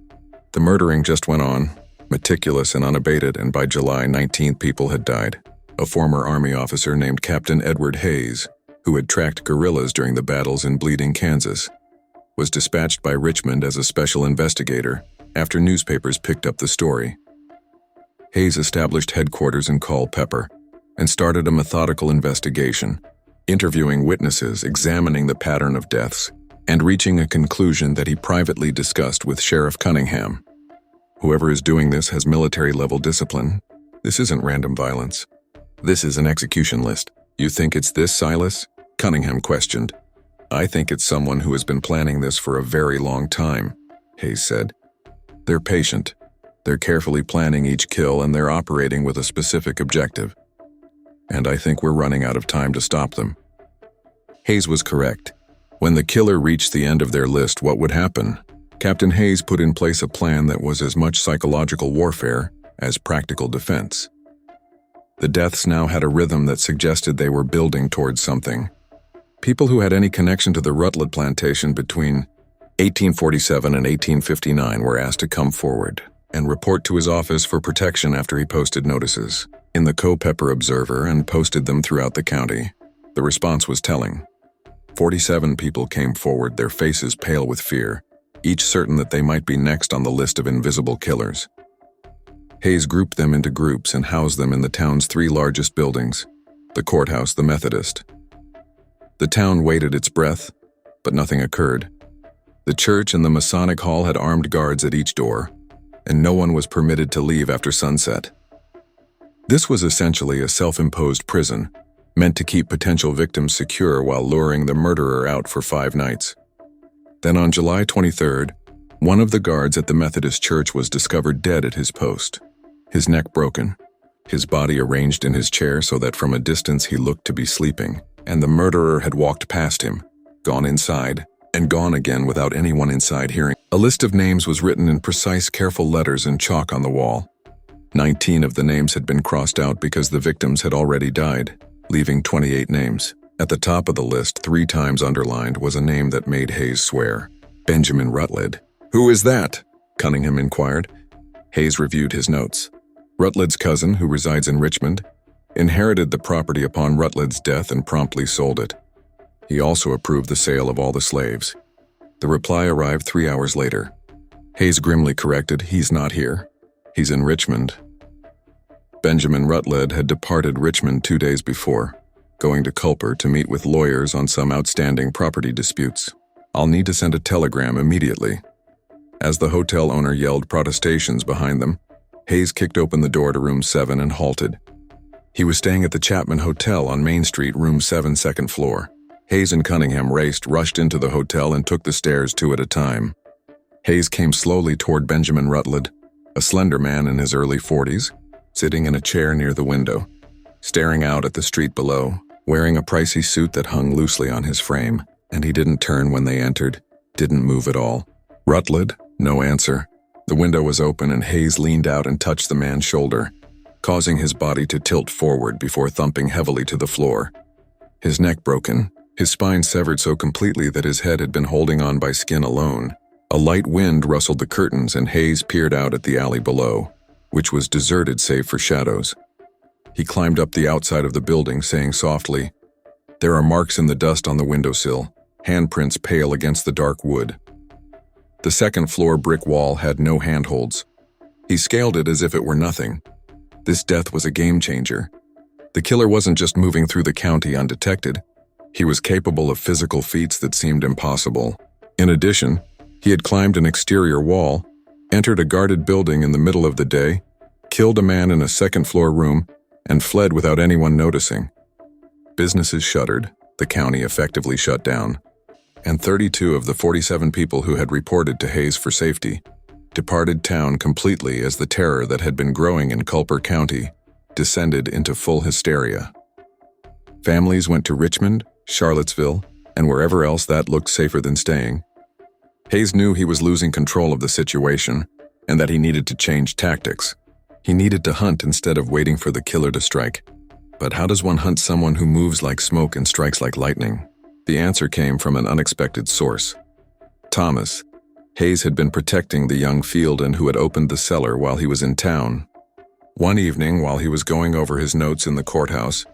The murdering just went on, meticulous and unabated, and by July 19th, people had died. A former Army officer named Captain Edward Hayes, who had tracked guerrillas during the battles in Bleeding, Kansas, was dispatched by Richmond as a special investigator after newspapers picked up the story. Hayes established headquarters in Culpeper and started a methodical investigation, interviewing witnesses, examining the pattern of deaths, and reaching a conclusion that he privately discussed with Sheriff Cunningham. Whoever is doing this has military-level discipline. This isn't random violence. This is an execution list. You think it's this, Silas? Cunningham questioned. I think it's someone who has been planning this for a very long time, Hayes said. They're patient. They're carefully planning each kill, and they're operating with a specific objective. And I think we're running out of time to stop them. Hayes was correct. When the killer reached the end of their list, what would happen? Captain Hayes put in place a plan that was as much psychological warfare as practical defense. The deaths now had a rhythm that suggested they were building towards something. People who had any connection to the Rutledge Plantation between 1847 and 1859 were asked to come forward and report to his office for protection after he posted notices in the Culpeper Observer and posted them throughout the county. The response was telling. 47 people came forward, their faces pale with fear. each certain that they might be next on the list of invisible killers. Hayes grouped them into groups and housed them in the town's three largest buildings: the courthouse, the Methodist. The town waited its breath, but nothing occurred. The church and the Masonic Hall had armed guards at each door, and no one was permitted to leave after sunset. This was essentially a self-imposed prison, meant to keep potential victims secure while luring the murderer out for 5 nights. Then on July 23rd, one of the guards at the Methodist church was discovered dead at his post, his neck broken, his body arranged in his chair so that from a distance he looked to be sleeping, and the murderer had walked past him, gone inside, and gone again without anyone inside hearing. A list of names was written in precise, careful letters in chalk on the wall. 19 of the names had been crossed out because the victims had already died, leaving 28 names. At the top of the list, 3 times underlined, was a name that made Hayes swear: Benjamin Rutledge. "Who is that?" Cunningham inquired. Hayes reviewed his notes. Rutledge's cousin, who resides in Richmond, inherited the property upon Rutledge's death and promptly sold it. He also approved the sale of all the slaves. The reply arrived 3 hours later. Hayes grimly corrected, "He's not here. He's in Richmond." Benjamin Rutledge had departed Richmond 2 days before, going to Culper to meet with lawyers on some outstanding property disputes. "I'll need to send a telegram immediately." As the hotel owner yelled protestations behind them, Hayes kicked open the door to room 7 and halted. He was staying at the Chapman Hotel on Main Street, room 7, second floor. Hayes and Cunningham rushed into the hotel and took the stairs 2 at a time. Hayes came slowly toward Benjamin Rutledge, a slender man in his early 40s, sitting in a chair near the window, staring out at the street below, wearing a pricey suit that hung loosely on his frame, and he didn't turn when they entered, didn't move at all. "Rutledge?" No answer. The window was open and Hayes leaned out and touched the man's shoulder, causing his body to tilt forward before thumping heavily to the floor. His neck broken, his spine severed so completely that his head had been holding on by skin alone. A light wind rustled the curtains and Hayes peered out at the alley below, which was deserted save for shadows. He climbed up the outside of the building, saying softly, "There are marks in the dust on the windowsill, handprints pale against the dark wood." The second-floor brick wall had no handholds. He scaled it as if it were nothing. This death was a game-changer. The killer wasn't just moving through the county undetected. He was capable of physical feats that seemed impossible. In addition, he had climbed an exterior wall, entered a guarded building in the middle of the day, killed a man in a second-floor room, and fled without anyone noticing. Businesses shuttered, the county effectively shut down, and 32 of the 47 people who had reported to Hayes for safety departed town completely as the terror that had been growing in Culper County descended into full hysteria. Families went to Richmond, Charlottesville, and wherever else that looked safer than staying. Hayes knew he was losing control of the situation and that he needed to change tactics. He needed to hunt instead of waiting for the killer to strike. But how does one hunt someone who moves like smoke and strikes like lightning? The answer came from an unexpected source. Thomas. Hayes had been protecting the young Fielden who had opened the cellar while he was in town. One evening, while he was going over his notes in the courthouse,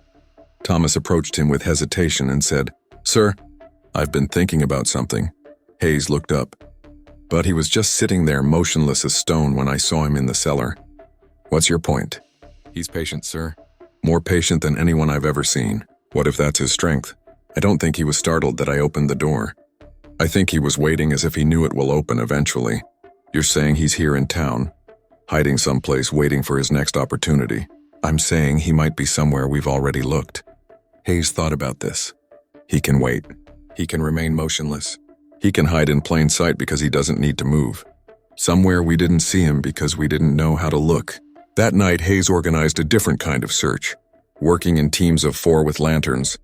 Thomas approached him with hesitation and said, "Sir, I've been thinking about something." Hayes looked up, but he was just sitting there motionless as stone when I saw him in the cellar. "What's your point?" "He's patient, sir. More patient than anyone I've ever seen." "What if that's his strength?" "I don't think he was startled that I opened the door. I think he was waiting as if he knew it will open eventually." "You're saying he's here in town, hiding someplace waiting for his next opportunity?" "I'm saying he might be somewhere we've already looked." Hayes thought about this. He can wait. He can remain motionless. He can hide in plain sight because he doesn't need to move. Somewhere we didn't see him because we didn't know how to look. That night, Hayes organized a different kind of search, working in teams of 4 with lanterns,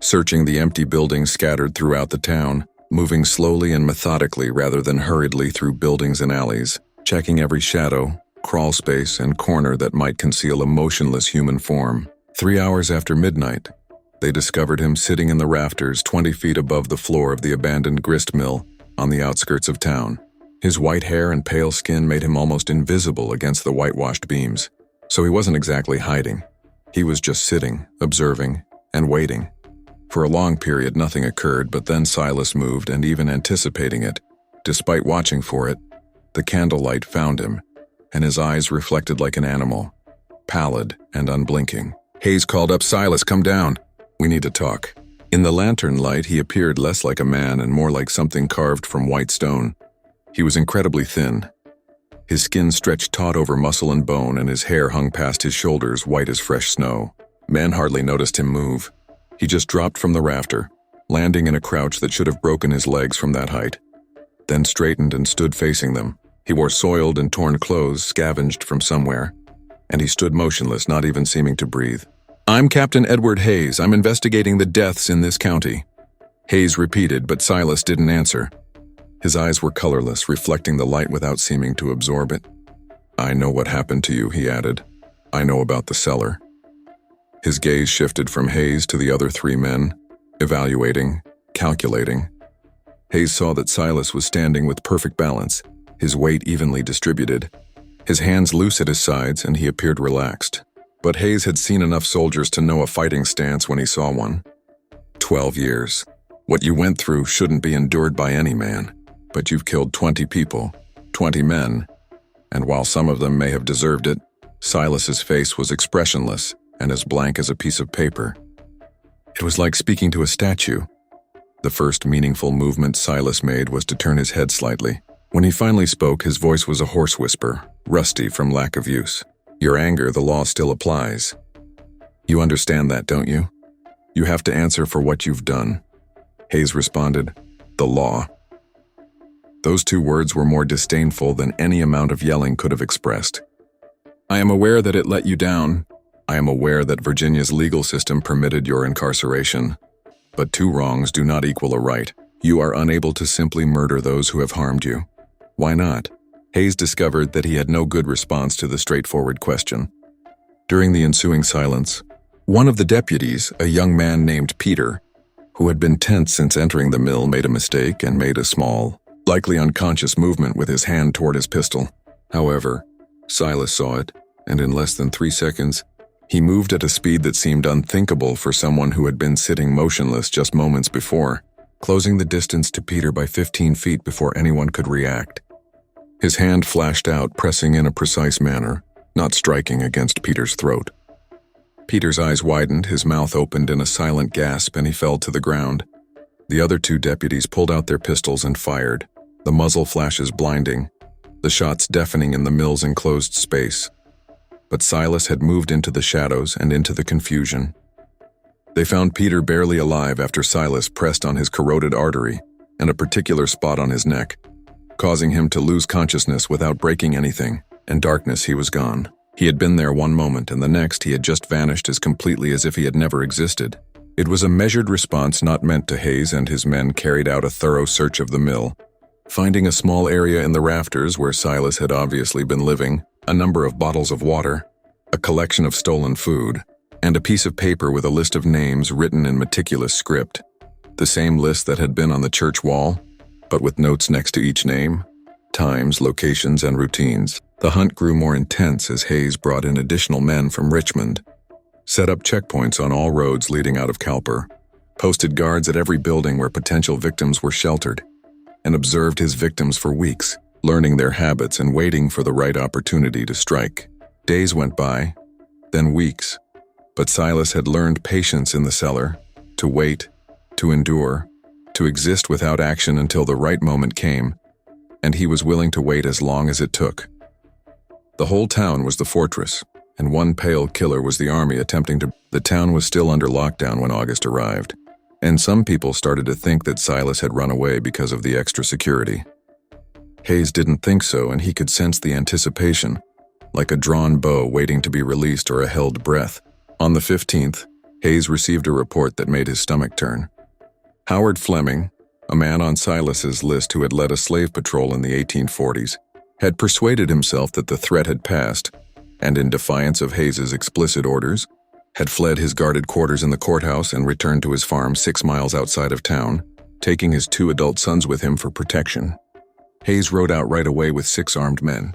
searching the empty buildings scattered throughout the town, moving slowly and methodically rather than hurriedly through buildings and alleys, checking every shadow, crawl space, and corner that might conceal a motionless human form. 3 hours after midnight, they discovered him sitting in the rafters 20 feet above the floor of the abandoned grist mill on the outskirts of town. His white hair and pale skin made him almost invisible against the whitewashed beams, so he wasn't exactly hiding. He was just sitting, observing, and waiting. For a long period, nothing occurred, but then Silas moved, and even anticipating it, Despite watching for it, the candlelight found him, and his eyes reflected like an animal, pallid and unblinking. Hayes called up, "Silas, come down. We need to talk." In the lantern light, he appeared less like a man and more like something carved from white stone. He was incredibly thin. His skin stretched taut over muscle and bone, and his hair hung past his shoulders, white as fresh snow. Men hardly noticed him move. He just dropped from the rafter, landing in a crouch that should have broken his legs from that height, then straightened and stood facing them. He wore soiled and torn clothes scavenged from somewhere, and he stood motionless, not even seeming to breathe. "I'm Captain Edward Hayes. I'm investigating the deaths in this county." Hayes repeated, but Silas didn't answer. His eyes were colorless, reflecting the light without seeming to absorb it. "I know what happened to you," he added. "I know about the cellar." His gaze shifted from Hayes to the other three men, evaluating, calculating. Hayes saw that Silas was standing with perfect balance, his weight evenly distributed, his hands loose at his sides, and he appeared relaxed. But Hayes had seen enough soldiers to know a fighting stance when he saw one. 12 years. What you went through shouldn't be endured by any man. But you've killed 20 people, 20 men, and while some of them may have deserved it, Silas's face was expressionless and as blank as a piece of paper. It was like speaking to a statue. The first meaningful movement Silas made was to turn his head slightly. When he finally spoke, his voice was a hoarse whisper, rusty from lack of use. "Your anger, the law still applies. You understand that, don't you? You have to answer for what you've done." Hayes responded, "The law." Those two words were more disdainful than any amount of yelling could have expressed. "I am aware that it let you down. I am aware that Virginia's legal system permitted your incarceration. But two wrongs do not equal a right. You are unable to simply murder those who have harmed you. Why not?" Hayes discovered that he had no good response to the straightforward question. During the ensuing silence, one of the deputies, a young man named Peter, who had been tense since entering the mill, made a mistake and made a small, likely unconscious movement with his hand toward his pistol. However, Silas saw it, and in less than 3 seconds, he moved at a speed that seemed unthinkable for someone who had been sitting motionless just moments before, closing the distance to Peter by 15 feet before anyone could react. His hand flashed out, pressing in a precise manner, not striking against Peter's throat. Peter's eyes widened, his mouth opened in a silent gasp, and he fell to the ground. The other two deputies pulled out their pistols and fired, the muzzle flashes blinding, the shots deafening in the mill's enclosed space. But Silas had moved into the shadows and into the confusion. They found Peter barely alive after Silas pressed on his corroded artery and a particular spot on his neck, causing him to lose consciousness without breaking anything. In darkness, he was gone. He had been there one moment, and the next he had just vanished as completely as if he had never existed. It was a measured response not meant to. Hayes and his men carried out a thorough search of the mill, finding a small area in the rafters where Silas had obviously been living, a number of bottles of water, a collection of stolen food, and a piece of paper with a list of names written in meticulous script. The same list that had been on the church wall, but with notes next to each name, times, locations, and routines. The hunt grew more intense as Hayes brought in additional men from Richmond, set up checkpoints on all roads leading out of Cowper, posted guards at every building where potential victims were sheltered, and observed his victims for weeks, learning their habits and waiting for the right opportunity to strike. Days went by, then weeks, but Silas had learned patience in the cellar, to wait, to endure, to exist without action until the right moment came, and he was willing to wait as long as it took. The whole town was the fortress, and one pale killer was the army attempting to... The town was still under lockdown when August arrived, and some people started to think that Silas had run away because of the extra security. Hayes didn't think so, and he could sense the anticipation, like a drawn bow waiting to be released or a held breath. On the 15th, Hayes received a report that made his stomach turn. Howard Fleming, a man on Silas's list who had led a slave patrol in the 1840s, had persuaded himself that the threat had passed, and in defiance of Hayes's explicit orders, had fled his guarded quarters in the courthouse and returned to his farm 6 miles outside of town, taking his 2 adult sons with him for protection. Hayes rode out right away with 6 armed men.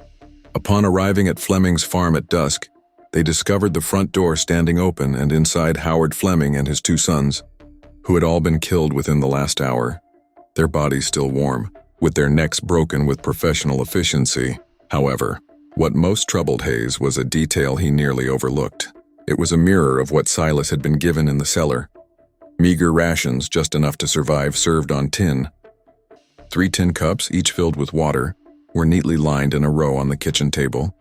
Upon arriving at Fleming's farm at dusk, they discovered the front door standing open and inside Howard Fleming and his 2 sons, who had all been killed within the last hour, their bodies still warm. with their necks broken with professional efficiency. However, what most troubled Hayes was a detail he nearly overlooked. It was a mirror of what Silas had been given in the cellar. Meager rations, just enough to survive, served on tin. 3 tin cups, each filled with water, were neatly lined in a row on the kitchen table,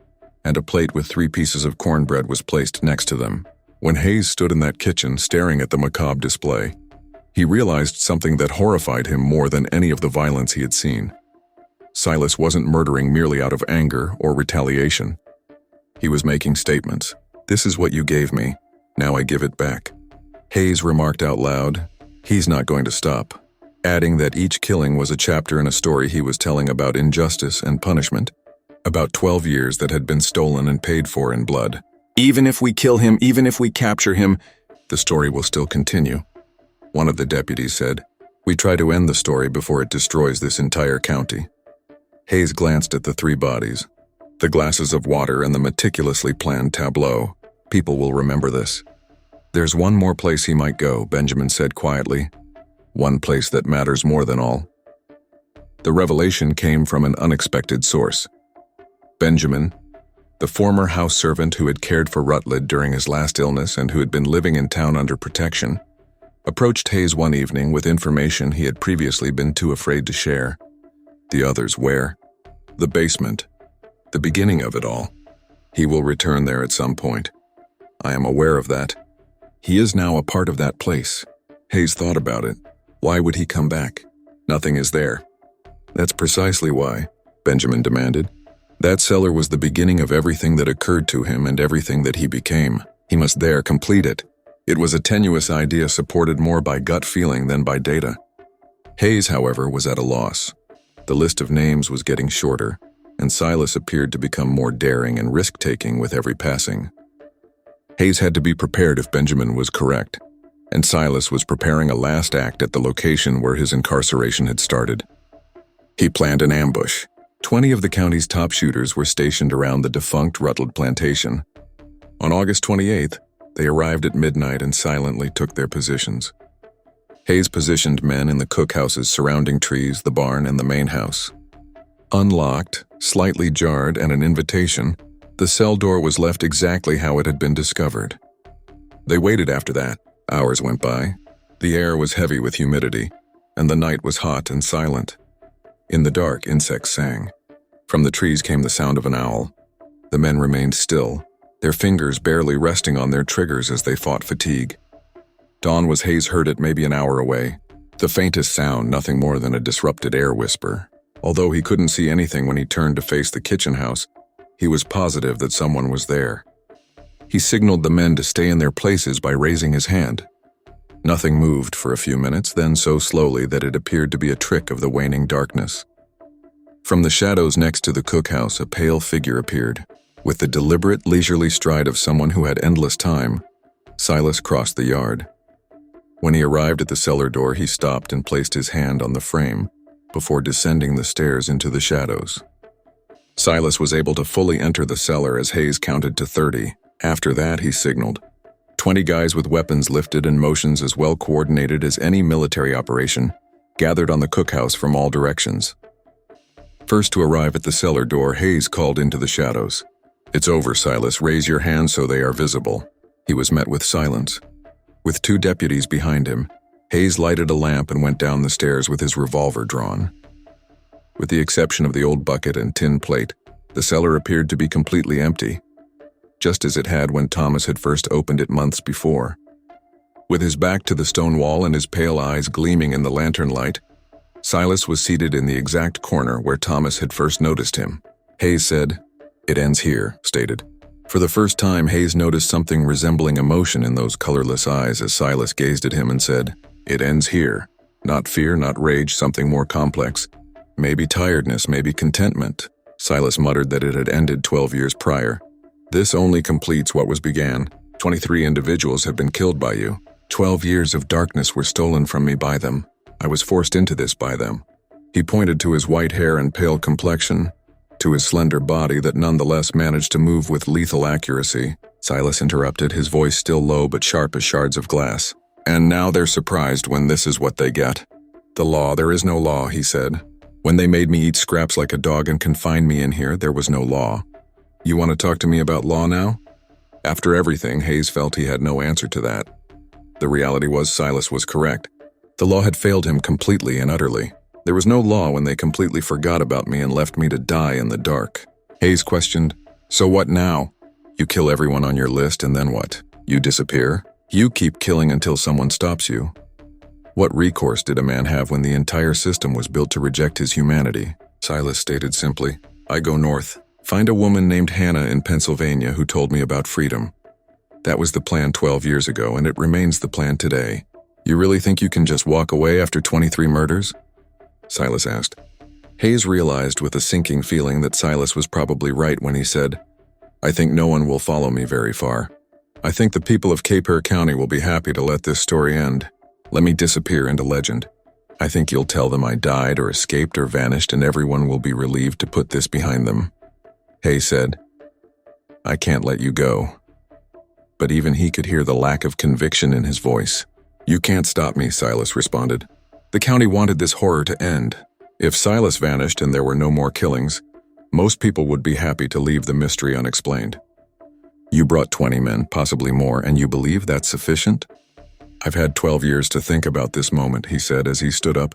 and a plate with 3 pieces of cornbread was placed next to them. When Hayes stood in that kitchen staring at the macabre display, he realized something that horrified him more than any of the violence he had seen. Silas wasn't murdering merely out of anger or retaliation. He was making statements. "This is what you gave me. Now I give it back." Hayes remarked out loud, "He's not going to stop," adding that each killing was a chapter in a story he was telling about injustice and punishment, about 12 years that had been stolen and paid for in blood. "Even if we kill him, even if we capture him, the story will still continue," one of the deputies said. "We try to end the story before it destroys this entire county." Hayes glanced at the 3 bodies, the glasses of water and the meticulously planned tableau. People will remember this. "There's one more place he might go," Benjamin said quietly. "One place that matters more than all." The revelation came from an unexpected source. Benjamin, the former house servant who had cared for Rutledge during his last illness and who had been living in town under protection, approached Hayes one evening with information he had previously been too afraid to share. The others where? The basement. The beginning of it all. He will return there at some point. I am aware of that. He is now a part of that place. Hayes thought about it. Why would he come back? Nothing is there. That's precisely why, Benjamin demanded. That cellar was the beginning of everything that occurred to him and everything that he became. He must there complete it. It was a tenuous idea supported more by gut feeling than by data. Hayes, however, was at a loss. The list of names was getting shorter, and Silas appeared to become more daring and risk-taking with every passing. Hayes had to be prepared if Benjamin was correct, and Silas was preparing a last act at the location where his incarceration had started. He planned an ambush. 20 of the county's top shooters were stationed around the defunct Rutledge Plantation. On August 28th, they arrived at midnight and silently took their positions. Hayes positioned men in the cookhouses surrounding trees, the barn, and the main house. Unlocked, slightly jarred, and an invitation, the cell door was left exactly how it had been discovered. They waited after that. Hours went by. The air was heavy with humidity, and the night was hot and silent. In the dark, insects sang. From the trees came the sound of an owl. The men remained still, their fingers barely resting on their triggers as they fought fatigue. Dawn was Hayes heard it maybe an hour away. The faintest sound, nothing more than a disrupted air whisper. Although he couldn't see anything when he turned to face the kitchen house, he was positive that someone was there. He signaled the men to stay in their places by raising his hand. Nothing moved for a few minutes, then so slowly that it appeared to be a trick of the waning darkness. From the shadows next to the cookhouse, a pale figure appeared. With the deliberate, leisurely stride of someone who had endless time, Silas crossed the yard. When he arrived at the cellar door, he stopped and placed his hand on the frame before descending the stairs into the shadows. Silas was able to fully enter the cellar as Hayes counted to 30. After that, he signaled. 20 guys with weapons lifted and motions as well coordinated as any military operation gathered on the cookhouse from all directions. First to arrive at the cellar door, Hayes called into the shadows. "It's over, Silas. Raise your hands so they are visible." He was met with silence. With 2 deputies behind him, Hayes lighted a lamp and went down the stairs with his revolver drawn. With the exception of the old bucket and tin plate, the cellar appeared to be completely empty, just as it had when Thomas had first opened it months before. With his back to the stone wall and his pale eyes gleaming in the lantern light, Silas was seated in the exact corner where Thomas had first noticed him. Hayes said, "It ends here," stated. For the first time, Hayes noticed something resembling emotion in those colorless eyes as Silas gazed at him and said, "It ends here." Not fear, not rage, something more complex. Maybe tiredness, maybe contentment. Silas muttered that it had ended 12 years prior. "This only completes what was began. 23 individuals have been killed by you. 12 years of darkness were stolen from me by them. I was forced into this by them." He pointed to his white hair and pale complexion, to his slender body that nonetheless managed to move with lethal accuracy. Silas interrupted, his voice still low but sharp as shards of glass. "And now they're surprised when this is what they get. The law, there is no law," he said. When they made me eat scraps like a dog and confined me in here, there was no law. You want to talk to me about law now? After everything, Hayes felt he had no answer to that. The reality was Silas was correct. The law had failed him completely and utterly. There was no law when they completely forgot about me and left me to die in the dark. Hayes questioned, "So what now? You kill everyone on your list and then what? You disappear? You keep killing until someone stops you." What recourse did a man have when the entire system was built to reject his humanity? Silas stated simply, "I go north. Find a woman named Hannah in Pennsylvania who told me about freedom." That was the plan 12 years ago, and it remains the plan today. You really think you can just walk away after 23 murders? Silas asked. Hayes realized with a sinking feeling that Silas was probably right when he said, "I think no one will follow me very far. I think the people of Cape Air County will be happy to let this story end. Let me disappear into legend. I think you'll tell them I died or escaped or vanished, and everyone will be relieved to put this behind them." Hayes said, "I can't let you go." But even he could hear the lack of conviction in his voice. "You can't stop me," Silas responded. The county wanted this horror to end. If Silas vanished and there were no more killings, most people would be happy to leave the mystery unexplained. "You brought 20 men, possibly more, and you believe that's sufficient?" "I've had 12 years to think about this moment," he said as he stood up,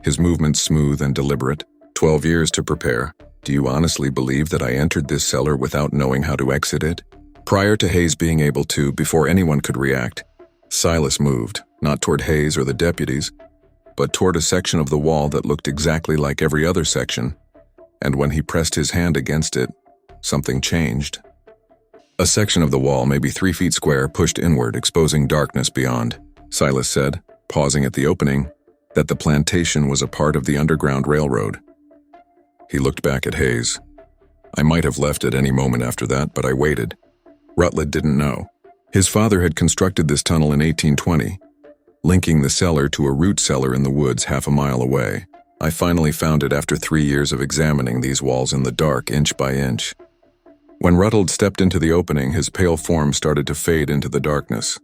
his movements smooth and deliberate. 12 years to prepare. Do you honestly believe that I entered this cellar without knowing how to exit it?" Prior to Hayes being able to, before anyone could react, Silas moved, not toward Hayes or the deputies, but toward a section of the wall that looked exactly like every other section, and when he pressed his hand against it, something changed. A section of the wall, maybe 3 feet square, pushed inward, exposing darkness beyond. Silas said, pausing at the opening, that the plantation was a part of the Underground Railroad. He looked back at Hayes. "I might have left at any moment after that, but I waited." Rutledge didn't know. His father had constructed this tunnel in 1820, linking the cellar to a root cellar in the woods half a mile away. "I finally found it after 3 years of examining these walls in the dark, inch by inch." When Rutledge stepped into the opening, his pale form started to fade into the darkness.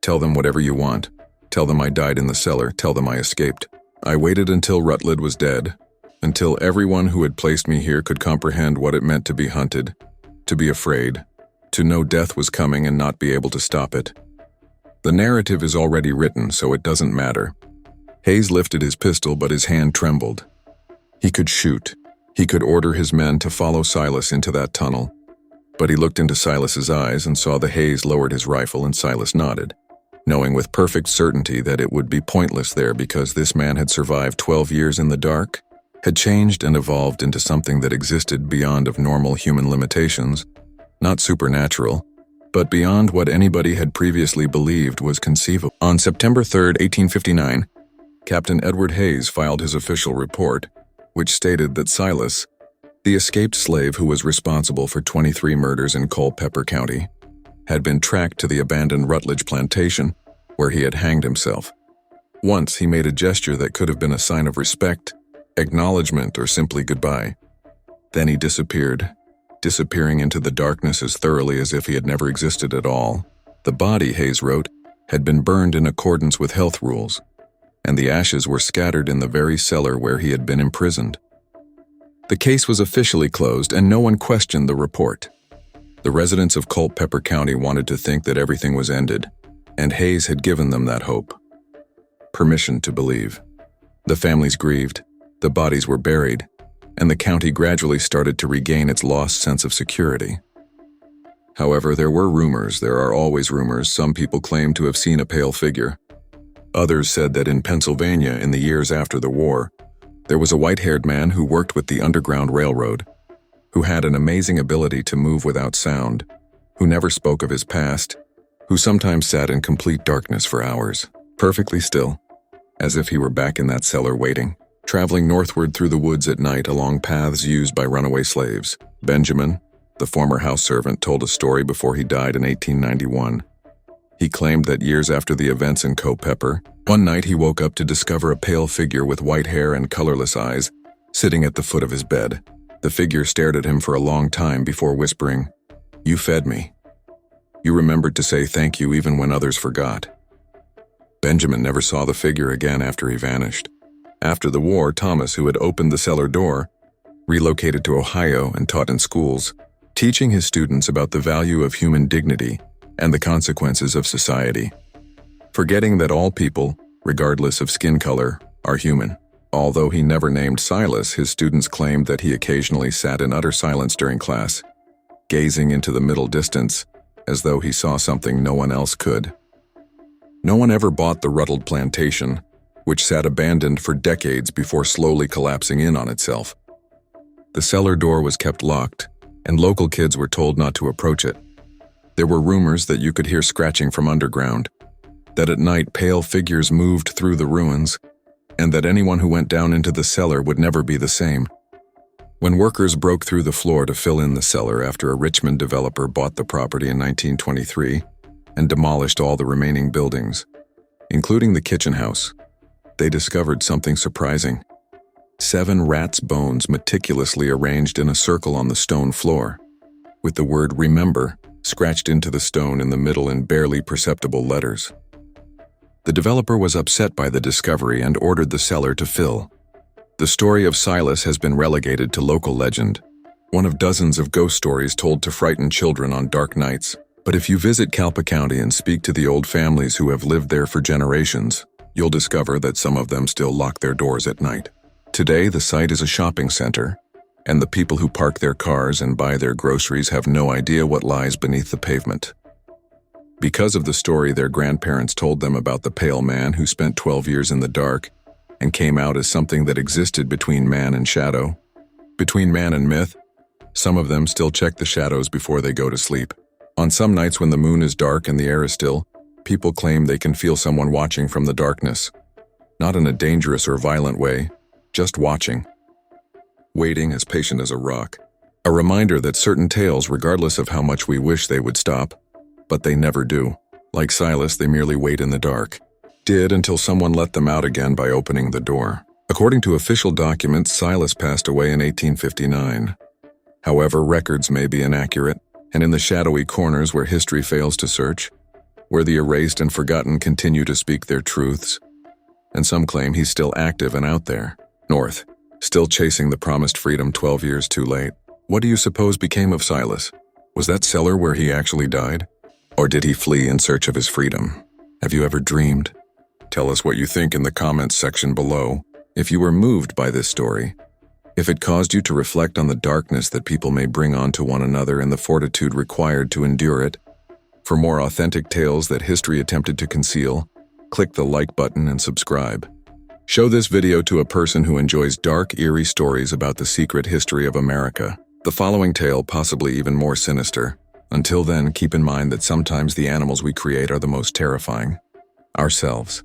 "Tell them whatever you want. Tell them I died in the cellar. Tell them I escaped. I waited until Rutledge was dead, until everyone who had placed me here could comprehend what it meant to be hunted, to be afraid, to know death was coming and not be able to stop it. The narrative is already written, so it doesn't matter." Hayes lifted his pistol, but his hand trembled. He could shoot. He could order his men to follow Silas into that tunnel. But he looked into Silas's eyes and saw the Hayes lowered his rifle, and Silas nodded, knowing with perfect certainty that it would be pointless there because this man had survived 12 years in the dark, had changed and evolved into something that existed beyond of normal human limitations, not supernatural, but beyond what anybody had previously believed was conceivable. On September 3, 1859, Captain Edward Hayes filed his official report, which stated that Silas, the escaped slave who was responsible for 23 murders in Culpeper County, had been tracked to the abandoned Rutledge Plantation, where he had hanged himself. Once he made a gesture that could have been a sign of respect, acknowledgement, or simply goodbye. Then he disappeared, disappearing into the darkness as thoroughly as if he had never existed at all. The body, Hayes wrote, had been burned in accordance with health rules, and the ashes were scattered in the very cellar where he had been imprisoned. The case was officially closed, and no one questioned the report. The residents of Culpeper County wanted to think that everything was ended, and Hayes had given them that hope. Permission to believe. The families grieved, the bodies were buried, and the county gradually started to regain its lost sense of security. However, there were rumors. There are always rumors. Some people claimed to have seen a pale figure. Others said that in Pennsylvania, in the years after the war, there was a white-haired man who worked with the Underground Railroad, who had an amazing ability to move without sound, who never spoke of his past, who sometimes sat in complete darkness for hours, perfectly still, as if he were back in that cellar waiting, traveling northward through the woods at night along paths used by runaway slaves. Benjamin, the former house servant, told a story before he died in 1891. He claimed that years after the events in Culpeper, one night he woke up to discover a pale figure with white hair and colorless eyes sitting at the foot of his bed. The figure stared at him for a long time before whispering, "You fed me. You remembered to say thank you even when others forgot." Benjamin never saw the figure again after he vanished. After the war, Thomas, who had opened the cellar door, relocated to Ohio and taught in schools, teaching his students about the value of human dignity and the consequences of society. Forgetting that all people, regardless of skin color, are human. Although he never named Silas, his students claimed that he occasionally sat in utter silence during class, gazing into the middle distance as though he saw something no one else could. No one ever bought the Ruddled Plantation, which sat abandoned for decades before slowly collapsing in on itself. The cellar door was kept locked, and local kids were told not to approach it. There were rumors that you could hear scratching from underground, that at night pale figures moved through the ruins, and that anyone who went down into the cellar would never be the same. When workers broke through the floor to fill in the cellar after a Richmond developer bought the property in 1923 and demolished all the remaining buildings, including the kitchen house, they discovered something surprising. 7 rats' bones meticulously arranged in a circle on the stone floor, with the word "remember" scratched into the stone in the middle in barely perceptible letters. The developer was upset by the discovery and ordered the cellar to fill. The story of Silas has been relegated to local legend, one of dozens of ghost stories told to frighten children on dark nights. But if you visit Calpa County and speak to the old families who have lived there for generations, you'll discover that some of them still lock their doors at night. Today, the site is a shopping center, and the people who park their cars and buy their groceries have no idea what lies beneath the pavement. Because of the story their grandparents told them about the pale man who spent 12 years in the dark and came out as something that existed between man and shadow, between man and myth, some of them still check the shadows before they go to sleep. On some nights when the moon is dark and the air is still, people claim they can feel someone watching from the darkness. Not in a dangerous or violent way, just watching. Waiting as patient as a rock. A reminder that certain tales, regardless of how much we wish they would stop, but they never do. Like Silas, they merely wait in the dark. Did until someone let them out again by opening the door. According to official documents, Silas passed away in 1859. However, records may be inaccurate, and in the shadowy corners where history fails to search, where the erased and forgotten continue to speak their truths, and some claim he's still active and out there, north, still chasing the promised freedom 12 years too late. What do you suppose became of Silas? Was that cellar where he actually died? Or did he flee in search of his freedom? Have you ever dreamed? Tell us what you think in the comments section below. If you were moved by this story, if it caused you to reflect on the darkness that people may bring onto one another and the fortitude required to endure it. For more authentic tales that history attempted to conceal, click the like button and subscribe. Show this video to a person who enjoys dark, eerie stories about the secret history of America. The following tale possibly even more sinister. Until then, keep in mind that sometimes the animals we create are the most terrifying. Ourselves.